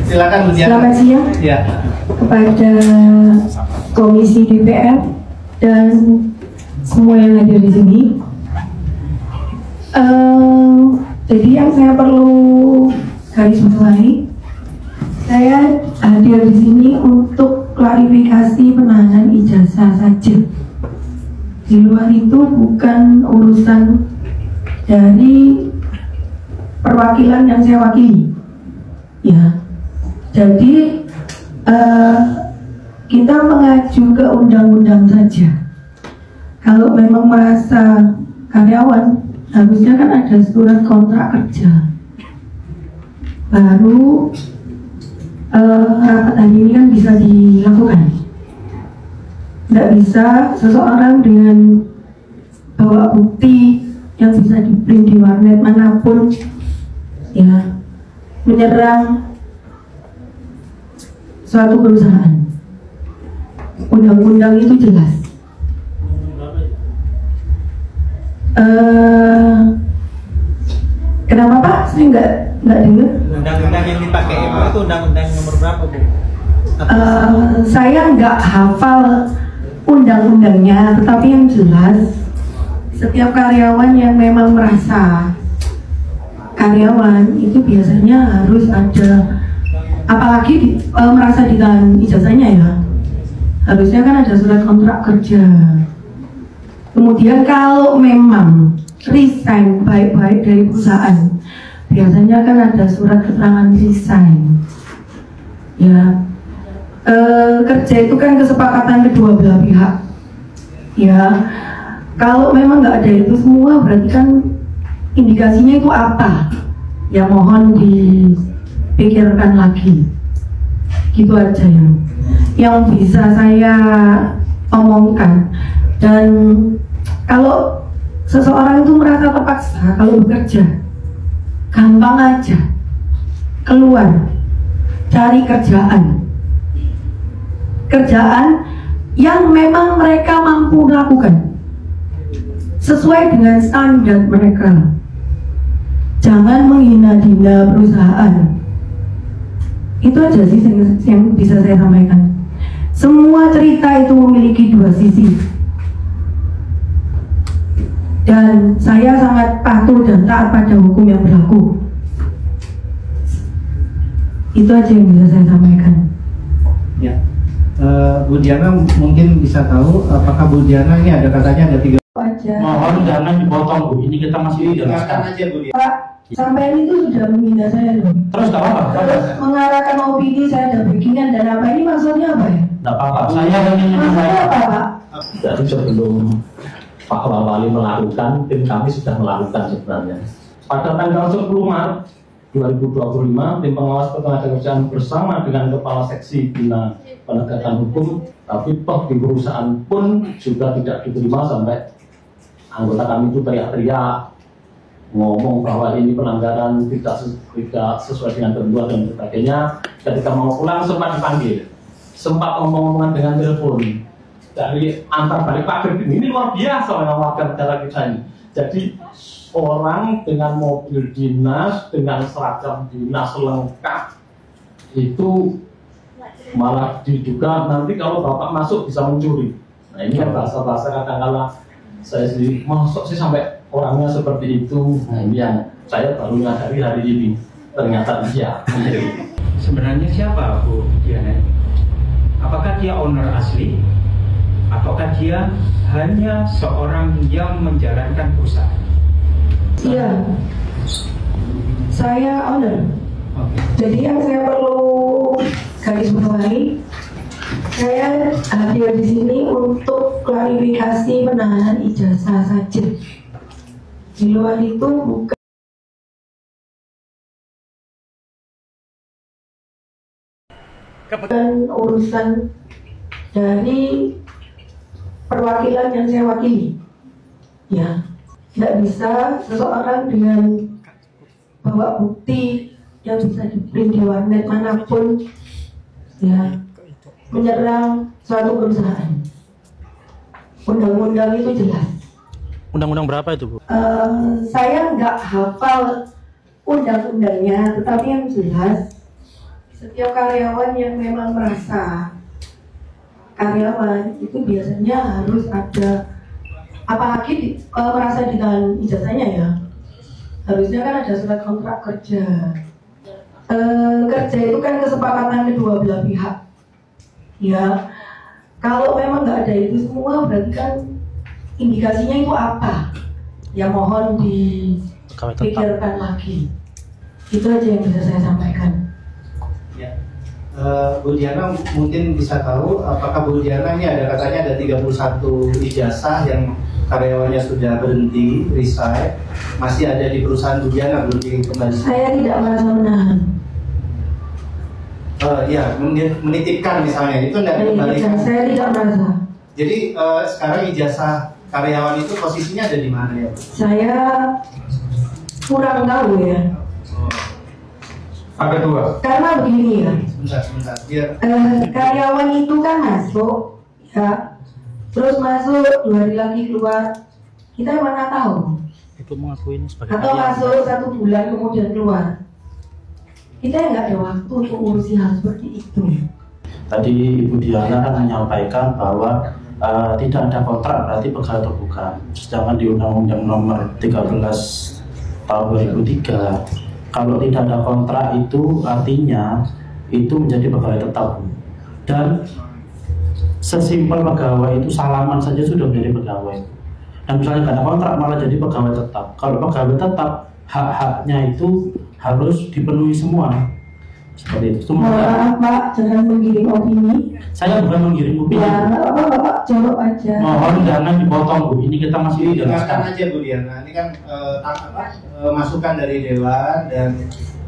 Silakan Bu Diana. Selamat siang Ya. kepada Komisi DPR dan semua yang hadir di sini. Jadi yang saya perlu garis bawahi, saya hadir di sini untuk klarifikasi penahanan ijazah saja. Di luar itu bukan urusan dari perwakilan yang saya wakili. Ya, jadi kita mengacu ke undang-undang saja. Kalau memang merasa karyawan, harusnya kan ada surat kontrak kerja. Baru rapat hari ini kan bisa dilakukan. Tidak bisa seseorang dengan bawa bukti yang bisa di-print di warnet manapun, ya, menyerang suatu perusahaan. Undang-undang itu jelas. Kenapa Pak? Saya nggak dengar. Undang-undang yang dipakai itu undang-undang nomor berapa Bu? Saya nggak hafal undang-undangnya, tetapi yang jelas setiap karyawan yang memang merasa karyawan itu biasanya harus ada, apalagi merasa ditahan ijazahnya ya, harusnya kan ada surat kontrak kerja. Kemudian kalau memang resign baik-baik dari perusahaan, biasanya kan ada surat keterangan resign. Ya, kerja itu kan kesepakatan kedua belah pihak. Ya, kalau memang nggak ada itu semua, berarti kan indikasinya itu apa? Ya mohon dipikirkan lagi. Gitu aja ya yang bisa saya omongkan. Dan kalau seseorang itu merasa terpaksa kalau bekerja, gampang aja keluar cari kerjaan yang memang mereka mampu lakukan sesuai dengan standar mereka. Jangan menghina-hina perusahaan. Itu aja sih yang bisa saya sampaikan. Semua cerita itu memiliki dua sisi, dan saya sangat patuh dan taat pada hukum yang berlaku. Itu aja yang bisa saya sampaikan. Ya. Bu Diana mungkin bisa tahu apakah Bu Diana ini ada katanya ada 3 Aja. Mohon jangan dipotong Bu, ini kita masih menjelaskan aja Bu Diana. Pak, sampai itu sudah menghina saya loh. Terus gak apa-apa? Terus mengarahkan opini saya ada backingan dan apa, ini maksudnya apa ya? Gak apa-apa, saya ingin Maksudnya apa Pak? Jadi sebelum Pak Wali melakukan, tim kami sudah melakukan sebenarnya. Pada tanggal 10 Maret 2025, tim pengawas ketenagakerjaan bersama dengan Kepala Seksi Bina Penegakan Hukum, tapi toh di perusahaan pun juga tidak diterima sampai anggota kami itu teriak-teriak ngomong bahwa ini pelanggaran tidak sesuai dengan ketentuan dan sebagainya. Ketika mau pulang sempat dipanggil, sempat ngomong-ngomongan dengan telepon dari antar balik pabrik. Ini luar biasa memang warga negara kita ini. Jadi orang dengan mobil dinas, dengan seragam dinas lengkap itu malah diduga nanti kalau bapak masuk bisa mencuri. Nah ini kan bahasa-bahasa kadang-kala saya sendiri masuk sih sampai orangnya seperti itu. Nah ini yang saya baru nyadari hari ini, ternyata iya. Sebenarnya siapa Bu Diana? Apakah dia owner asli? Apakah dia hanya seorang yang menjalankan perusahaan? Iya, saya owner. Jadi yang saya perlu garis bawahi, saya hadir di sini untuk klarifikasi penahanan ijazah saja. Di luar itu bukan urusan dari perwakilan yang saya wakili. Ya, tidak bisa seseorang dengan bawa bukti yang bisa di-print di warnet manapun, ya, menyerang suatu perusahaan. Undang-undang itu jelas. Undang-undang berapa itu Bu? Saya nggak hafal undang-undangnya, tetapi yang jelas Setiap karyawan yang memang merasa karyawan itu biasanya harus ada, apalagi merasa dengan ijazahnya ya, harusnya kan ada surat kontrak kerja. Kerja itu kan kesepakatan kedua belah pihak ya. Kalau memang nggak ada itu semua, berarti kan indikasinya itu apa ya, mohon dipikirkan lagi. Itu aja yang bisa saya sampaikan ya. Bu Diana mungkin bisa tahu apakah Bu Diana ini katanya ada 31 ijazah yang karyawannya sudah berhenti, resign, masih ada di perusahaan Bu Diana, belum dikembalikan. Saya tidak merasa menahan. Ya, menitipkan misalnya, itu tidak dikembalikan. Saya tidak merasa. Jadi sekarang ijazah karyawan itu posisinya ada di mana ya? Saya kurang tahu ya. Yang kedua, Karena begini ya, Sebentar. Biar karyawan itu kan masuk ya, terus masuk 2 hari lagi keluar, kita mana tahu? Ibu mengakui ini sebagai Atau masuk 1 bulan kemudian keluar, kita nggak ada waktu untuk ngurusi hal seperti itu. Tadi Ibu Diana kan menyampaikan bahwa tidak ada kontrak berarti pegawai atau bukan. Sedangkan di Undang-Undang Nomor 13 Tahun 2003, kalau tidak ada kontrak itu artinya itu menjadi pegawai tetap. Dan sesimpel pegawai itu salaman saja sudah menjadi pegawai. Dan misalnya tidak ada kontrak malah jadi pegawai tetap. Kalau pegawai tetap, hak-haknya itu harus dipenuhi semua. Seperti itu. Maaf Pak, jangan menggiring opini. Saya bukan menggiring opini. Ya, nggak apa-apa Bapak, jawab aja. Mohon jangan dipotong Bu. Ini kita masih dengarkan jelaskan. aja Bu Diana. Ini kan masukan dari Dewan dan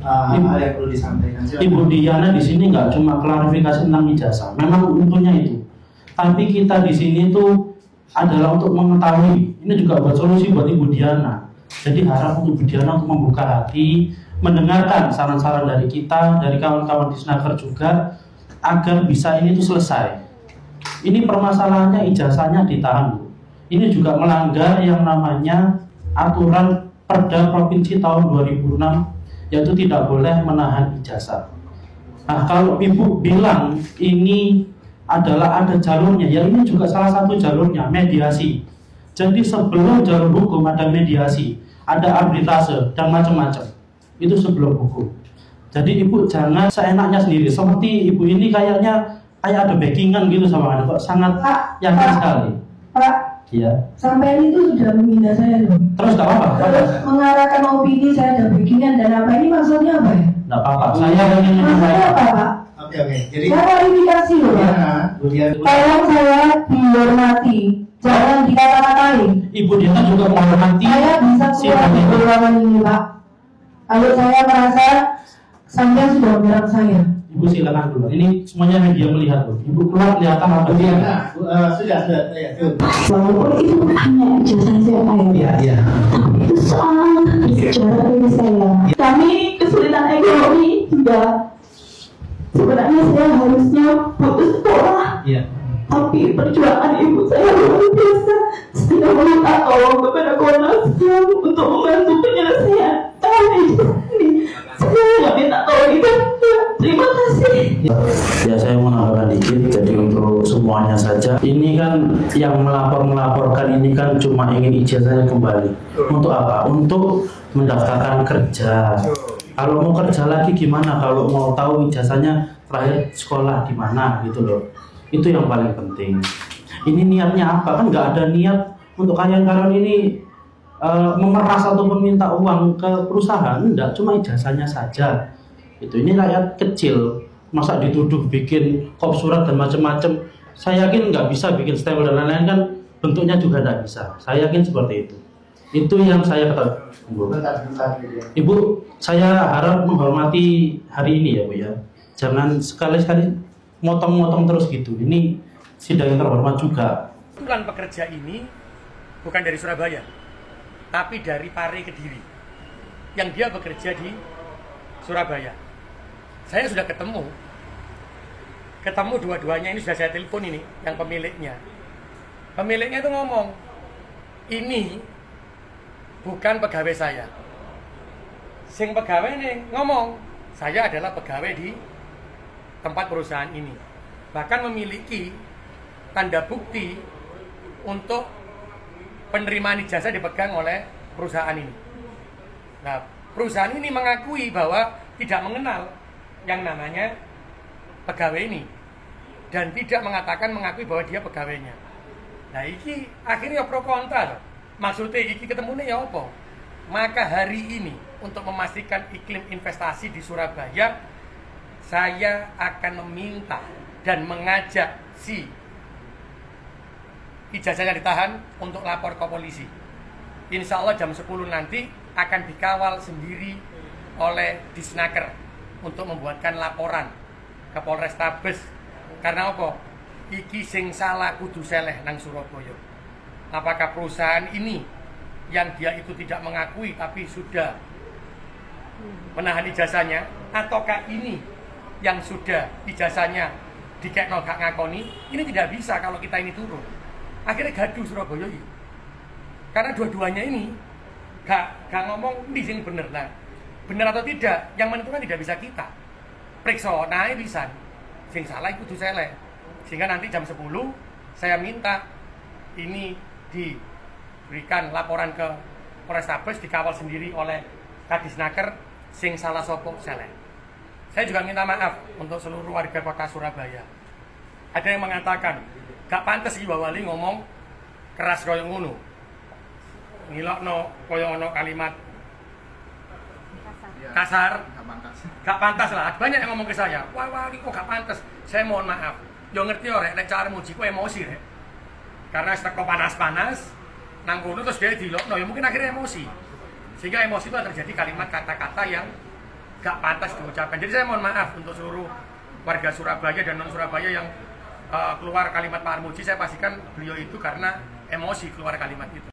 hal yang perlu disampaikan. Silakan. Ibu Diana di sini nggak cuma klarifikasi tentang ijazah. Memang untungnya itu. Tapi kita di sini itu adalah untuk mengetahui. Ini juga buat solusi buat Ibu Diana. Jadi harap untuk Ibu Diana untuk membuka hati, mendengarkan saran-saran dari kita, dari kawan-kawan di Snaker juga, agar bisa ini tuh selesai. Ini permasalahannya ijazahnya ditahan. Ini juga melanggar yang namanya aturan Perda Provinsi tahun 2006, yaitu tidak boleh menahan ijazah. Nah, kalau Ibu bilang ini adalah ada jalurnya, ya ini juga salah satu jalurnya, mediasi. Jadi sebelum jalur hukum ada mediasi, ada arbitrase dan macam-macam. Itu sebelum hukum. Jadi Ibu jangan seenaknya sendiri. Seperti Ibu ini kayaknya kayak ada backingan gitu sama Anda, kok sangat yakin sekali. Pak, Iya. sampai itu sudah menghina saya loh. Terus nggak apa-apa. Terus mengarahkan opini saya ada backingan dan apa, ini maksudnya apa ya? Nggak apa-apa. Saya ingin Maksudnya menyampaikan. apa Pak? Oke. Jadi Saya klarifikasi loh Pak. Bu Diana. Tolong saya dihormati, jangan dikata-katain. Ibu Diana juga menghormati Saya bisa keluar sidang di ini. ruangan ini Pak. Kalau saya merasa sampai sudah menyerang saya. Ibu silakan keluar. Ini semuanya media melihat loh. Ibu keluar kelihatan apa? Bu Diana, sudah. Ya, yuk. Walaupun itu hanya ijazah siapa ya. Iya. Itu soal sejarah dari saya. Kami kesulitan ekonomi juga. Sebenarnya saya harusnya putus sekolah. Iya. Tapi perjuangan ibu saya luar biasa. Saya meminta tolong kepada Komnas HAM untuk membantu penyelesaian ini. Saya hanya minta tolong itu. Terima kasih. Ya saya mau nambahkan dikit. Jadi untuk semuanya saja, ini kan yang melaporkan ini kan cuma ingin ijazahnya kembali. Untuk apa? Untuk mendaftarkan kerja. Kalau mau kerja lagi gimana? Kalau mau tahu ijazahnya terakhir sekolah di mana gitu loh. Itu yang paling penting. Ini niatnya apa? Kan nggak ada niat untuk karyawan ini memeras ataupun minta uang ke perusahaan. Enggak, cuma ijazahnya saja. Ini rakyat kecil, masa dituduh bikin kop surat dan macam-macam. Saya yakin nggak bisa bikin stempel dan lain-lain, kan bentuknya juga nggak bisa. Saya yakin seperti itu. Itu yang saya katakan. Bentar. Ibu, saya harap menghormati hari ini ya Bu ya. Jangan sekali-sekali motong-motong terus gitu. Ini sidang yang terhormat juga. Kebetulan pekerja ini bukan dari Surabaya, tapi dari Pare Kediri, yang dia bekerja di Surabaya. Saya sudah ketemu dua-duanya, ini sudah saya telepon ini, yang pemiliknya. Pemiliknya itu ngomong, ini bukan pegawai saya. Sing pegawai ini ngomong, saya adalah pegawai di tempat perusahaan ini. Bahkan memiliki tanda bukti untuk penerimaan ijazah dipegang oleh perusahaan ini. Nah, perusahaan ini mengakui bahwa tidak mengenal yang namanya pegawai ini dan tidak mengakui bahwa dia pegawainya. Nah, iki akhirnya pro kontra. Maksudnya iki ketemunya ya apa? Maka hari ini untuk memastikan iklim investasi di Surabaya, saya akan meminta dan mengajak si ijazahnya ditahan untuk lapor ke polisi. Insya Allah jam 10 nanti akan dikawal sendiri oleh Disnaker untuk membuatkan laporan ke Polrestabes. Karena apa? Iki sing salah kudu seleh nang Surabaya. Apakah perusahaan ini yang dia itu tidak mengakui tapi sudah menahan ijazahnya, ataukah ini yang sudah ijazahnya dikekno gak ngakoni? Ini tidak bisa kalau kita ini turun. Akhirnya gaduh Surabaya ini. Karena dua-duanya ini gak ngomong ini sing bener. Nah, bener atau tidak yang menentukan tidak bisa kita. Periksa naik bisa. Sing salah kudu seleh. Sehingga nanti jam 10 saya minta ini diberikan laporan ke Polrestabes, dikawal sendiri oleh Kadisnaker, sing salah sopo seleh. Saya juga minta maaf untuk seluruh warga kota Surabaya. Ada yang mengatakan gak pantas iki Wali ngomong keras koyo ngono. Ngilokno koyo ono kalimat kasar. Gak pantas lah. Banyak yang ngomong ke saya, "Wah, Wali kok gak pantas." Saya mohon maaf. Yo ngerti ora nek cara muji ku emosi rek. Karena teko panas-panas nang kono terus dia dilokno, ya mungkin akhirnya emosi. Sehingga emosi itu terjadi kalimat kata-kata yang gak pantas diucapkan. Jadi saya mohon maaf untuk seluruh warga Surabaya dan non Surabaya yang keluar kalimat Pak Armuji. Saya pastikan beliau itu karena emosi keluar kalimat itu.